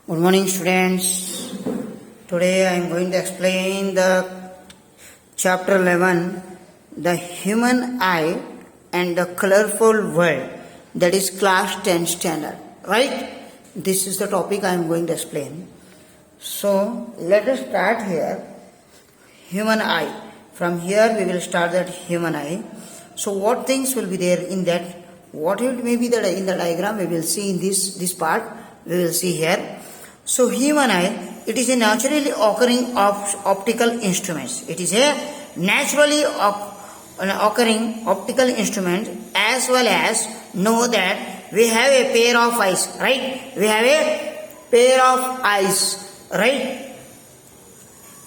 Good morning, students. Today I am going to explain the chapter 11, the human eye and the colorful world, that is class 10 standard, right? This is the topic I am going to explain. So let us start here. Human eye. From here we will start that human eye. So what things will be there in that? What it may be that in the diagram we will see in this part. We will see here. So human eye, it is a naturally occurring optical instrument. It is a naturally occurring optical instrument, as well as know that we have a pair of eyes, right? We have a pair of eyes, right?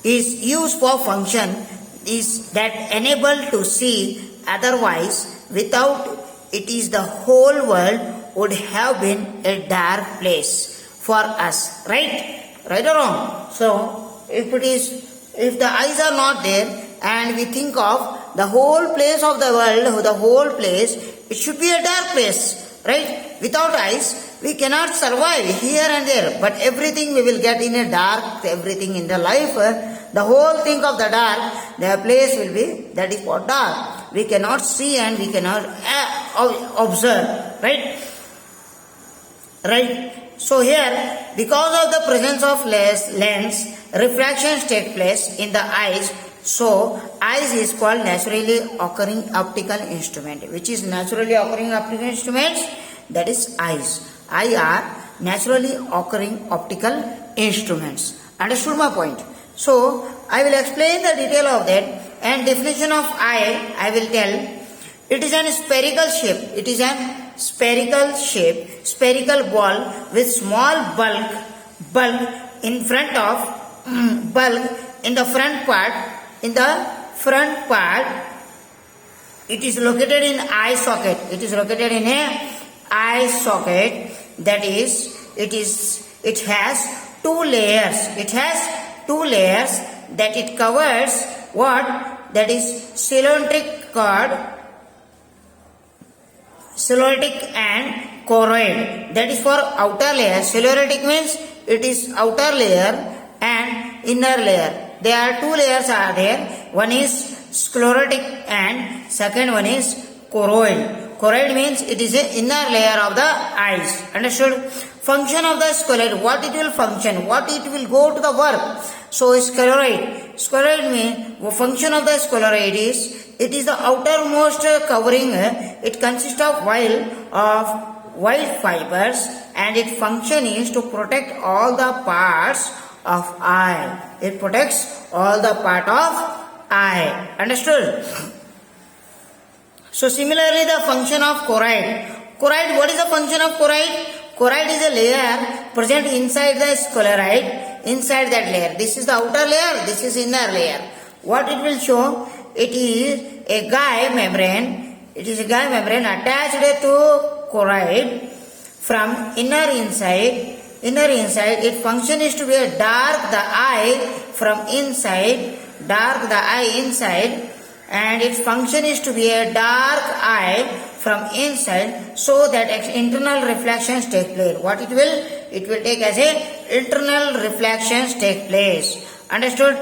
Is used for function is that enable to see, otherwise without it is the whole world would have been a dark place for us, right or wrong? So if the eyes are not there and we think of the whole place of the world, the whole place, it should be a dark place, right? Without eyes we cannot survive here and there, but everything we will get in a dark, everything in the life, the whole thing of the dark, the place will be, that is what dark. We cannot see and we cannot observe, right? So here, because of the presence of lens, refractions take place in the eyes. So eyes is called naturally occurring optical instrument. Which is naturally occurring optical instruments? That is eyes. Eye are naturally occurring optical instruments. Understood my point? So I will explain the detail of that, and definition of eye I will tell. It is a spherical shape. It is a spherical shape, spherical ball with small bulk in front of bulk in the front part. In the front part, it is located in eye socket. It is located in a eye socket. That is, it has two layers. It has two layers that it covers. What? That is cylindric cord, cylindric and choroid. That is for outer layer. Cylindric means it is outer layer and inner layer. There are two layers are there. One is sclerotic and second one is choroid. Choroid means it is a inner layer of the eyes. Understood? Function of the scleroid. What it will function? What it will go to the work? So scleroid. Scleroid means function of the scleroid is, it is the outermost covering. It consists of white fibers, and its function is to protect all the parts of eye. It protects all the part of eye. Understood? So similarly, the function of choroid. Choroid, what is the function of choroid? Choroid is a layer present inside the scleroid. Inside that layer, this is the outer layer, this is inner layer. What it will show? It is a guide membrane. It is a guide membrane attached to choroid from inner inside. Its function is to be a dark the eye from inside, dark the eye inside, and its function is to be a dark eye from inside, so that internal reflections take place. What it will? It will take as a internal reflections take place. Understood?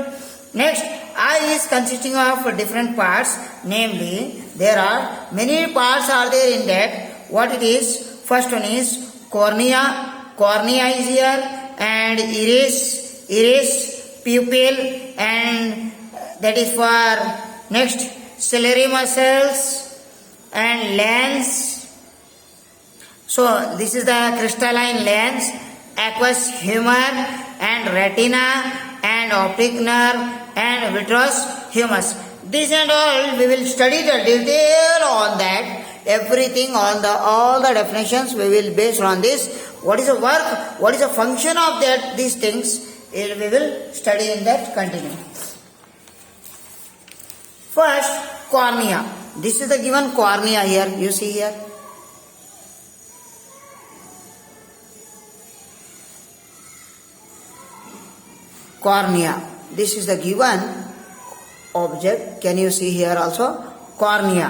Next, eye is consisting of different parts. Namely, there are many parts are there in that. What it is? First one is cornea. Cornea is here, and iris, pupil, and that is for next ciliary muscles and lens. So this is the crystalline lens, aqueous humor, and retina, and optic nerve, and vitreous humus. This and all we will study the detail on that. Everything on all the definitions we will base on this. What is the work? What is the function of that? These things we will study in that. Continue. First, cornea. This is the given cornea here. You see here. Cornea. This is the given object. Can you see here also? Cornea.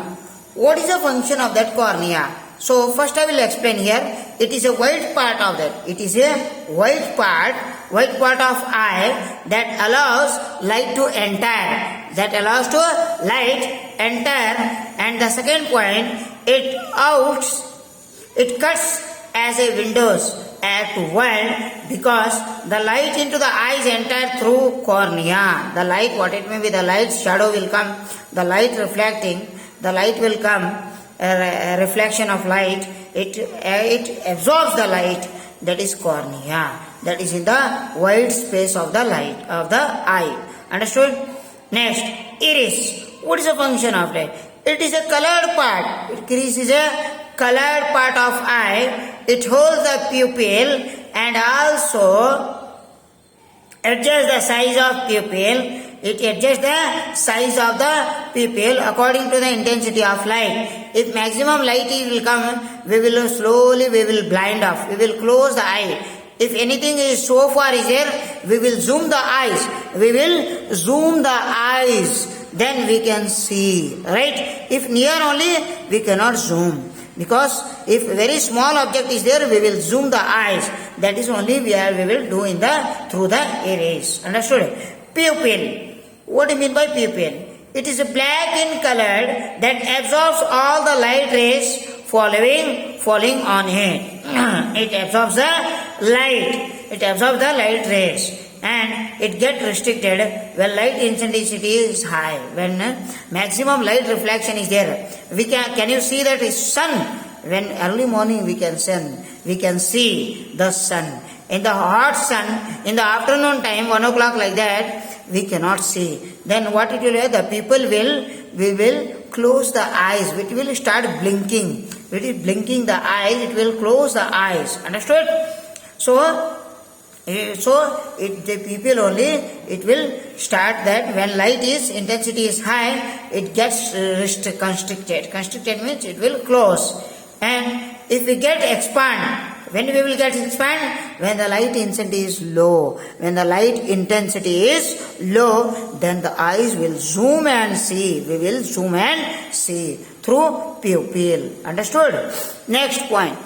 What is the function of that cornea? So first I will explain here. it is a white part of that. It is a white part of eye that allows light to enter. That allows to light enter. And the second point, it cuts as a windows at world because the light into the eyes enter through cornea. The light, what it may be, the light shadow will come, the light reflecting, the light will come, a reflection of light, it absorbs the light, that is cornea. That is in the wide space of the light, of the eye. Understood? Next, iris. What is the function of that? It is a colored part. Iris is a colored part of eye. It holds the pupil and also adjusts the size of pupil. It adjusts the size of the pupil according to the intensity of light. If maximum light will come, we will blind off. We will close the eye. If anything is so far is there, we will zoom the eyes. We will zoom the eyes. Then we can see. Right? If near only, we cannot zoom. Because if very small object is there, we will zoom the eyes. That is only we will do through the iris. Understood? Pupil. What do you mean by pupil? It is black in color that absorbs all the light rays falling on it. It absorbs the light. It absorbs the light rays. And it gets restricted when light intensity is high. When maximum light reflection is there. Can you see that is sun? When early morning we can see the sun. In the hot sun, in the afternoon time, 1 o'clock like that, we cannot see. Then what it will do? The people we will close the eyes. It will start blinking. It is blinking the eyes. It will close the eyes. Understood? The people only, it will start that when light intensity is high, it gets constricted. Constricted means it will close. And if we get expand, when we will get expand? When the light intensity is low. When the light intensity is low, then the eyes will zoom and see. We will zoom and see through pupil. Understood? Next point.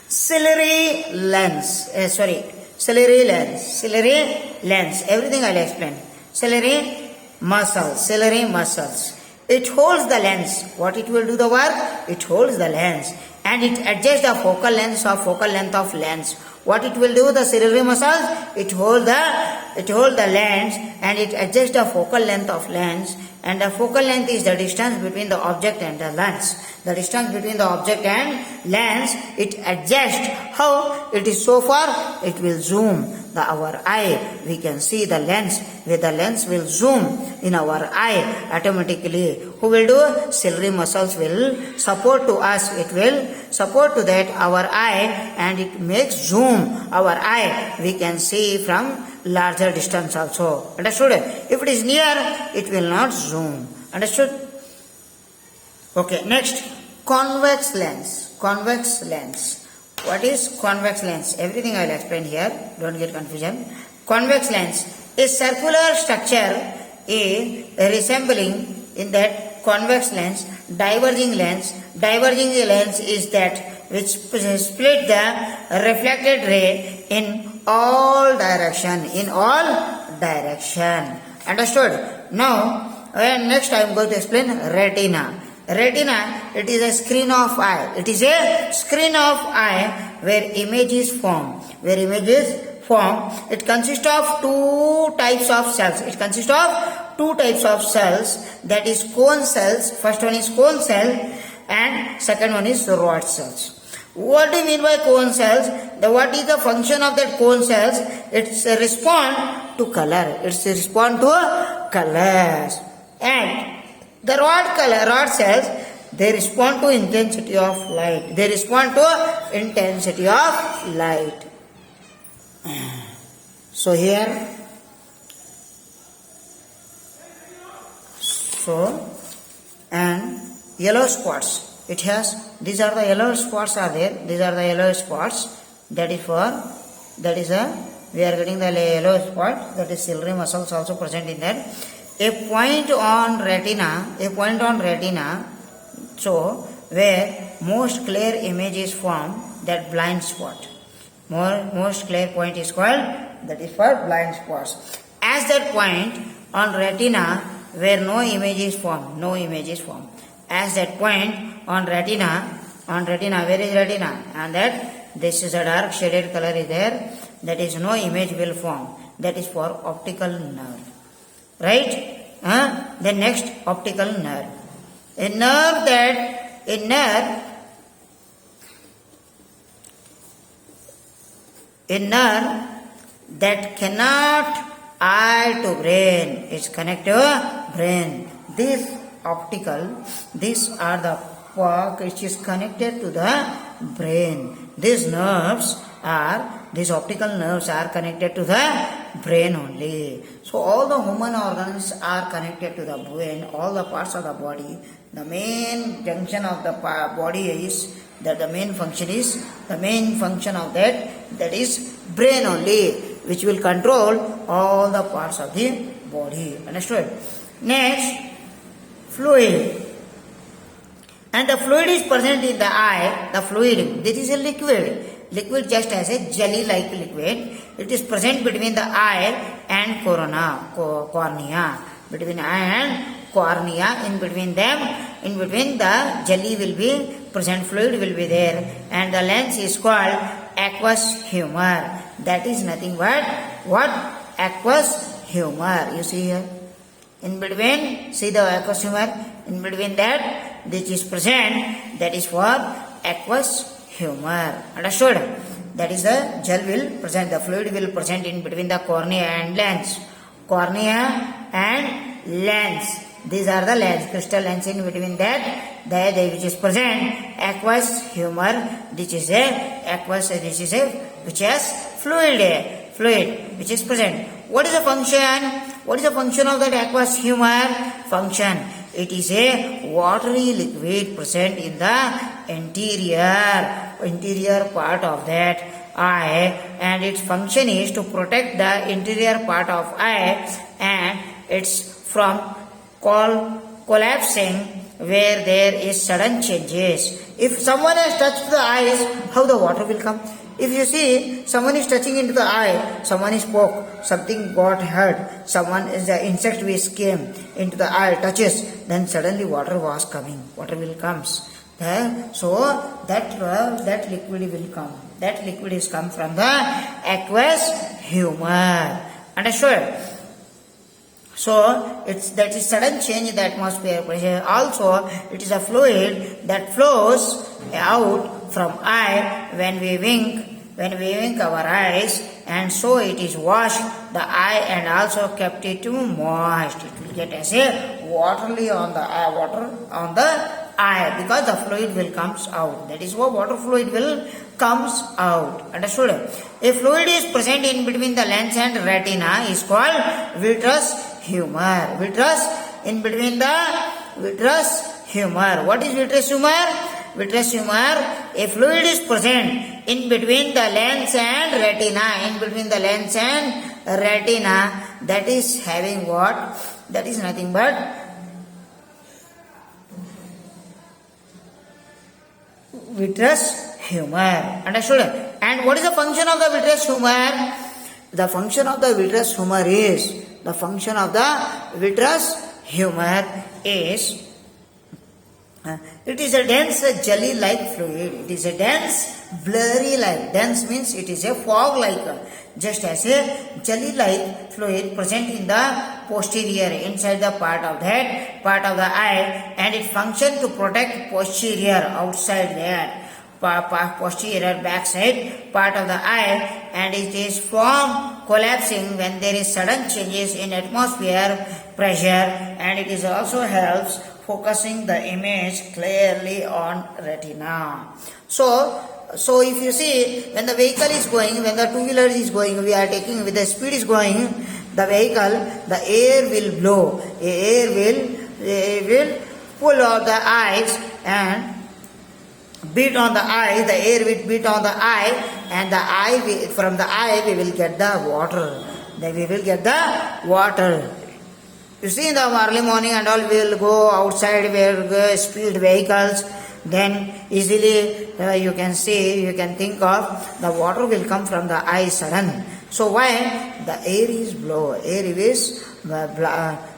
Ciliary lens. Ciliary lens. Everything I'll explain. Ciliary muscles. It holds the lens. What it will do the work? It holds the lens. And it adjusts the focal length of lens. What it will do, the ciliary muscles? It hold the lens and it adjusts the focal length of lens. And the focal length is the distance between the object and the lens. The distance between the object and lens, it adjusts. How? It is so far, it will zoom our eye. We can see the lens. Where the lens will zoom in our eye automatically. Who will do? Ciliary muscles will support to us. It will support to that our eye and it makes zoom our eye. We can see from larger distance also. Understood? If it is near, it will not zoom. Understood? Okay, next. Convex lens. What is convex lens? Everything I will explain here. Don't get confusion. Convex lens is circular structure resembling in that convex lens, diverging lens. Diverging lens is that which split the reflected ray in all direction. Understood? Now, next I am going to explain retina. Retina, it is a screen of eye. It is a screen of eye where images form. It consists of two types of cells. That is cone cells. First one is cone cell and second one is rod cells. What do you mean by cone cells? What is the function of that cone cells? It's a respond to color. And the rod cells, they respond to intensity of light. So here, and yellow spots. It has, these are the yellow spots are there. These are the yellow spots. We are getting the yellow spot. That is ciliary muscles also present in that. A point on retina, so where most clear image is formed, that blind spot. Most clear point is called, that is for blind spots. As that point on retina where no image is formed, As that point on retina, where is retina? And that this is a dark shaded color is there, that is no image will form. That is for optical nerve. Right? Then next, optical nerve. A nerve that cannot eye to brain is connected to brain. These are the part which is connected to the brain. These optical nerves are connected to the brain only. So all the human organs are connected to the brain, all the parts of the body. The main junction of the body is that the main function of that is brain only, which will control all the parts of the body. Understood? Next, fluid. And the fluid is present in the eye. The fluid, this is a liquid just as a jelly-like liquid. It is present between the eye and cornea. Between eye and cornea, in between the jelly will be present, fluid will be there, and the lens is called aqueous humor. That is nothing but what? Aqueous humor. You see here, in between, see the aqueous humor, in between that which is present, that is for aqueous humor. Understood? That is the gel will present, the fluid will present in between the cornea and lens. These are the lens, crystal lens. In between that, which is present aqueous humor. Which is fluid which is present. What is the function? What is the function of that aqueous humor? Function. It is a watery liquid present in the interior part of that eye, and its function is to protect the interior part of eye and it's from collapsing where there is sudden changes. If someone has touched the eyes, how the water will come? If you see someone is touching into the eye, someone is poked, something got hurt, someone is the insect which came into the eye, touches, then suddenly water was coming. Water will comes. So that liquid will come. That liquid is come from the aqueous humor. Understood? So that is sudden change in the atmosphere pressure. Also, it is a fluid that flows out from eye when we wink our eyes, and so it is washed the eye and also kept it moist. It will get as a water on the eye because the fluid will comes out. That is why water fluid will comes out. Understood? A fluid is present in between the lens and retina is called vitreous humor. In between the vitreous humor. What is vitreous humor? Vitreous humor, a fluid is present in between the lens and retina. In between the lens and retina, that is having what? That is nothing but vitreous humor. Understood? And what is the function of the vitreous humor? The function of the vitreous humor is it is a dense jelly-like fluid. It is a dense, blurry-like. Dense means it is a fog-like, just as a jelly-like fluid present in the posterior, inside the part of the eye, and it functions to protect posterior, outside there, posterior backside part of the eye, and it is from collapsing when there is sudden changes in atmosphere pressure, and it is also helps focusing the image clearly on retina. So if you see, when the vehicle is going, when the two-wheeler is going, we are taking with the speed is going, the vehicle, the air will blow, air will pull out the eyes and beat on the eye, the air will beat on the eye, and the eye, from the eye we will get the water. You see, in the early morning and all, we will go outside where speed vehicles, then easily you can see, you can think of the water will come from the eye sudden. So why? The air is blow,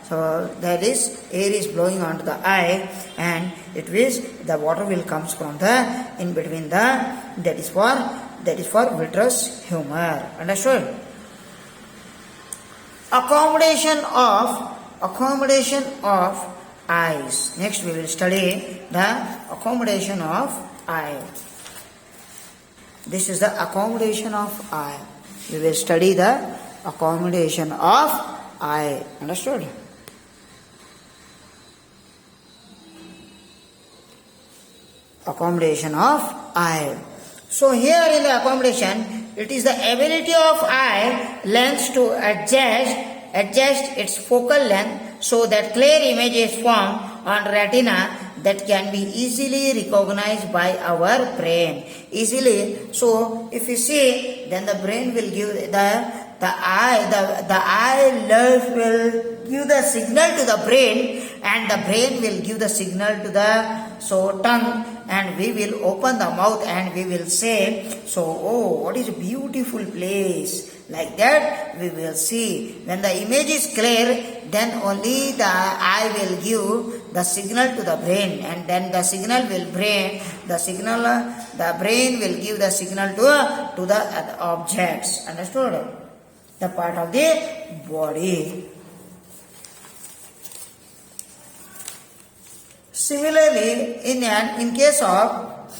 so that is air is blowing onto the eye, and it is the water will comes from the in between the, that is for vitreous humor. Understood? Accommodation of eyes. Next we will study the accommodation of eye. This is the accommodation of eye. We will study the accommodation of eye. Understood? Accommodation of eye. So here in the accommodation, it is the ability of eye lens to adjust its focal length so that clear image is formed on retina that can be easily recognized by our brain. Easily. So if you see, then the brain will give the eye nerve will give the signal to the brain, and the brain will give the signal to the tongue, and we will open the mouth and we will say, oh, what is a beautiful place. Like that we will see. When the image is clear, then only the eye will give the signal to the brain, and then the brain will give the signal to the objects. Understood? The part of the body. Similarly, in case of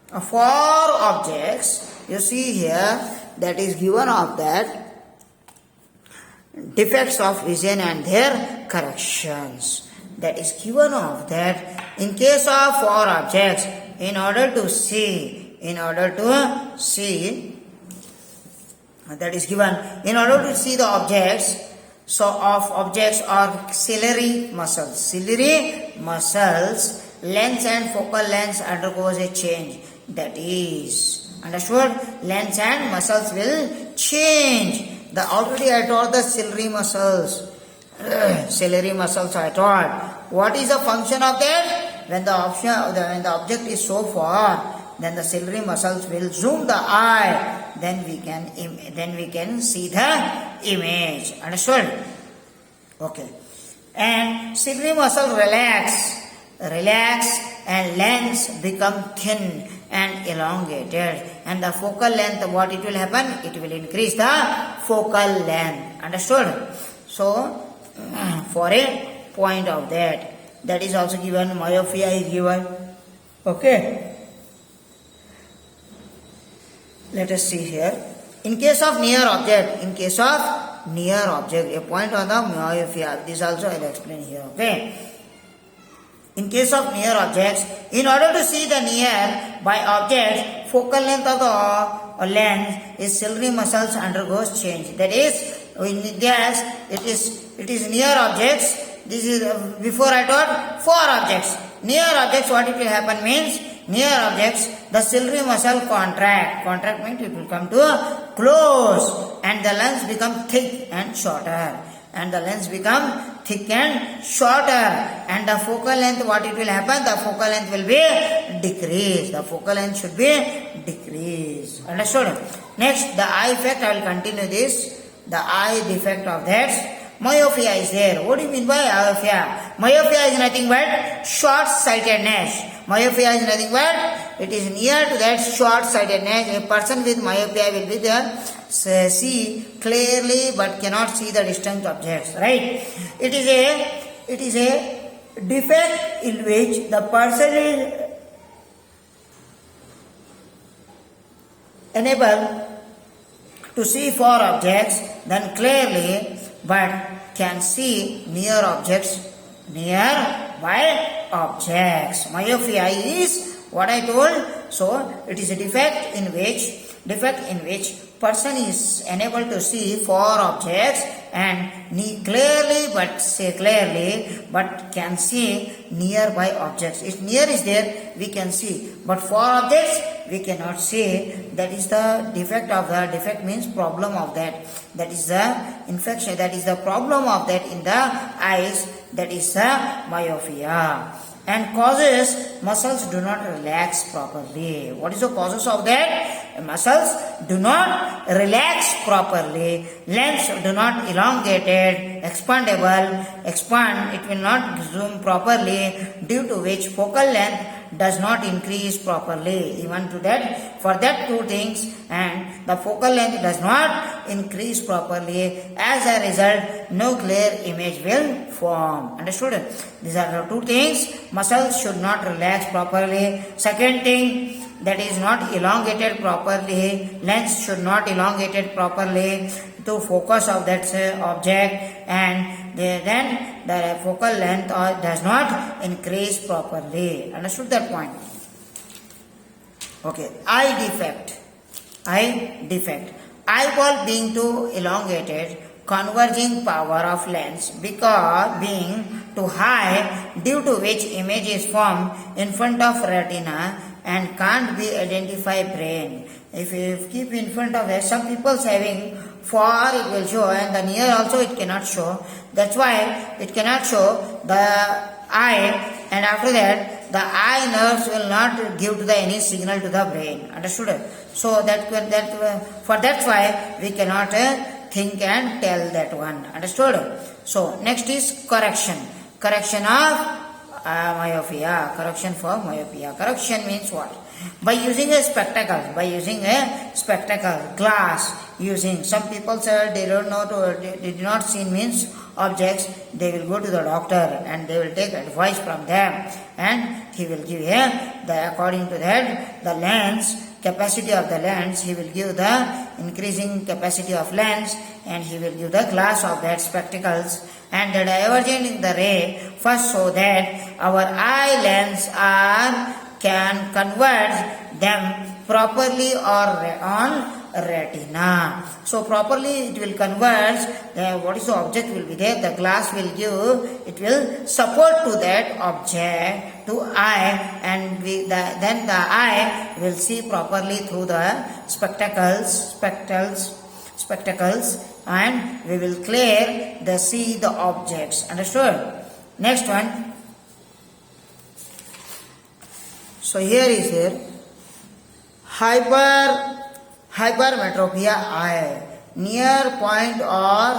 4 objects, you see here that is given of that defects of vision and their corrections. That is given of that in case of 4 objects, in order to see, that is given, in order to see the objects, so of objects are ciliary muscles, lens and focal length undergoes a change. That is, understood? Lens and muscles will change. Already I taught the ciliary muscles. I taught. What is the function of that? When the object is so far, then the ciliary muscles will zoom the eye. Then we can see the image. Understood? Okay. And ciliary muscle relax, and lens become thin and elongated, and the focal length, what it will happen? It will increase the focal length. Understood? So for a point of that is also given. Myopia is given. Okay. Let us see here. In case of near object, a point on the myopia. This also I will explain here. Okay. In case of near objects, in order to see the near by objects, focal length of the lens is ciliary muscles undergoes change. That is, in this it is near objects. This is before I taught 4 objects. Near objects, what it will happen means, near objects, the ciliary muscle contract. Contract means it will come to a close, and the lens become thick and shorter. And the lens become thick and shorter. And the focal length, what it will happen? The focal length will be decreased. The focal length should be decreased. Understood? Next, the eye effect. I will continue this. The eye defect of that. Myopia is there. What do you mean by myopia? Myopia is nothing but short-sightedness. Myopia is nothing but it is near to that short-sightedness. A person with myopia will be there, see clearly but cannot see the distant objects. Right? It is a defect in which the person is unable to see 4 objects then clearly, but can see nearby objects. Myopia is what I told. So it is a defect in which person is unable to see 4 objects and clearly but can see nearby objects. If near is there, we can see, but 4 objects we cannot see. That is the defect of the defect means problem of that. That is the infection. That is the problem of that in the eyes. That is the myopia. and causes muscles do not relax properly. What is the causes of that? Muscles do not relax properly. Lens do not elongated, expand, it will not zoom properly, due to which focal length does not increase properly. Even to that, for that two things, and the focal length does not increase properly. As a result, no clear image will form. Understood? These are the two things. Muscles should not relax properly. Second thing, that is not elongated properly. Lens should not elongated properly to focus of that object, and then the focal length does not increase properly. Understood that point? Okay. Eye defect. Eyeball being too elongated, converging power of lens because being too high, due to which image is formed in front of retina and can't be identified brain. If you keep in front of it, some people having far it will show, and the near also it cannot show. That's why it cannot show the eye, and after that the eye nerves will not give to the any signal to the brain. Understood? So that's why we cannot think and tell that one. Understood? So next is correction of myopia. Correction for myopia. Correction means what? By using a spectacle, glass, using, some people said they don't know they did not see means objects, they will go to the doctor and they will take advice from them, and he will give according to that the lens, capacity of the lens, he will give the increasing capacity of lens, and he will give the glass of that spectacles, and the divergent in the ray first, so that our eye lens can convert them properly or on retina. So properly it will converge, what is the object will be there, the glass will give, it will support to that object to eye, and then the eye will see properly through the spectacles, and we will see the objects. Understood? Next one. So here is hypermetropia eye, near point or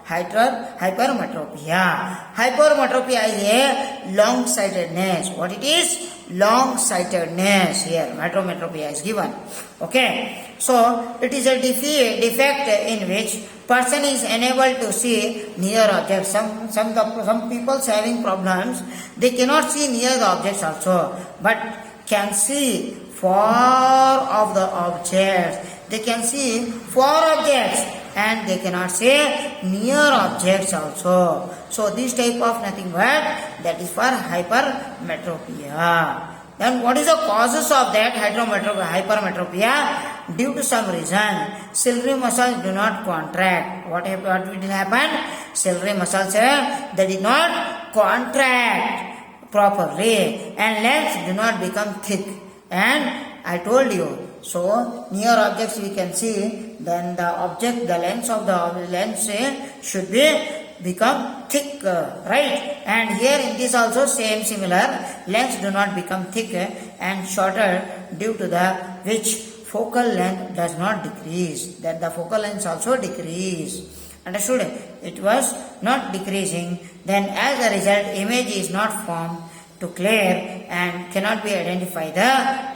hypermetropia. Hypermetropia is a long-sightedness. What it is? Long-sightedness. Here metrometropia is given. Okay. So it is a defect in which person is unable to see near objects. Some people having problems, they cannot see near the objects also, but can see far of the objects. They can see far objects and they cannot see near objects also. So this type of nothing but that is for hypermetropia. Then what is the causes of that hypermetropia? Due to some reason, ciliary muscles do not contract. What will happen? Ciliary muscles they did not contract properly, and lens do not become thick. And I told you, so near objects we can see, then the lens of the lens should become thick, right? And here in this also similar, lens do not become thicker and shorter, due to which focal length does not decrease, that the focal length also decrease. Understood? It was not decreasing, then as a result image is not formed to clear and cannot be identified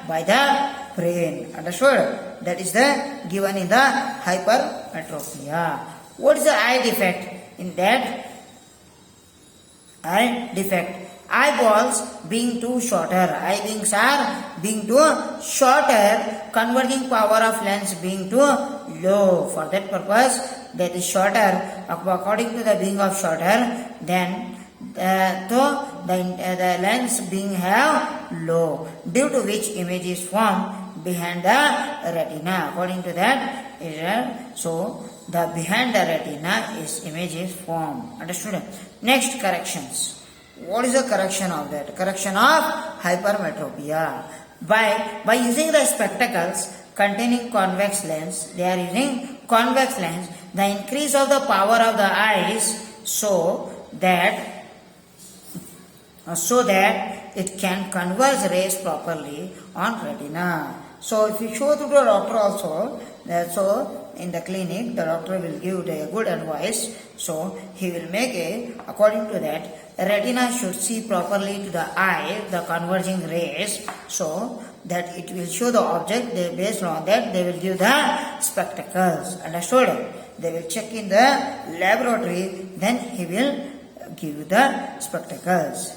by the brain. Understood? That is given in the hypermetropia. What is the eye defect? In that eye defect, eyeballs being too shorter, eye beings are being too shorter, converging power of lens being too low. For that purpose, that is shorter. According to the being of shorter, then the lens being have low, due to which image is formed behind the retina. According to that, so the behind the retina is image is formed. Understood? Next, corrections. What is the correction of that? Correction of hypermetropia. By using the spectacles containing convex lens, they are using convex lens, the increase of the power of the eyes, so that so that it can converge rays properly on retina. So if you show to the doctor also, so in the clinic the doctor will give a good advice. So he will make according to that, retina should see properly to the eye the converging rays, so that it will show the object. Based on that they will give the spectacles. Understood? They will check in the laboratory, then he will give the spectacles.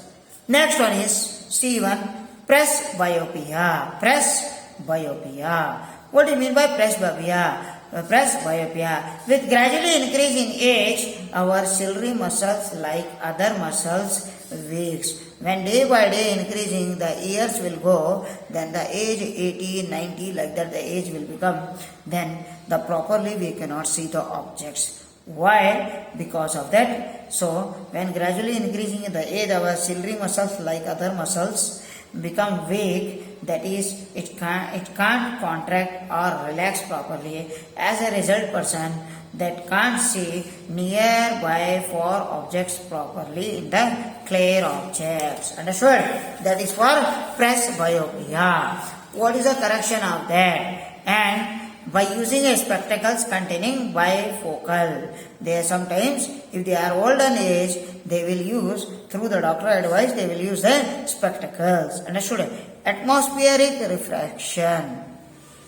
Next one is C1, presbyopia. Presbyopia. What do you mean by presbyopia? Presbyopia. With gradually increase in age, our ciliary muscles like other muscles weaks. When day by day increasing, the years will go, then the age 80, 90, like that the age will become, then the properly we cannot see the objects. Why? Because of that. So when gradually increasing in the age, our ciliary muscles like other muscles become weak, that is it can't contract or relax properly. As a result, person that can't see nearby for objects properly in the clear objects. Understood? That is for presbyopia. What is the correction of that? And by using a spectacles containing bifocal. They sometimes, if they are old in age, they will use, through the doctor advice, they will use the spectacles. Understood? Atmospheric refraction.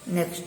Next.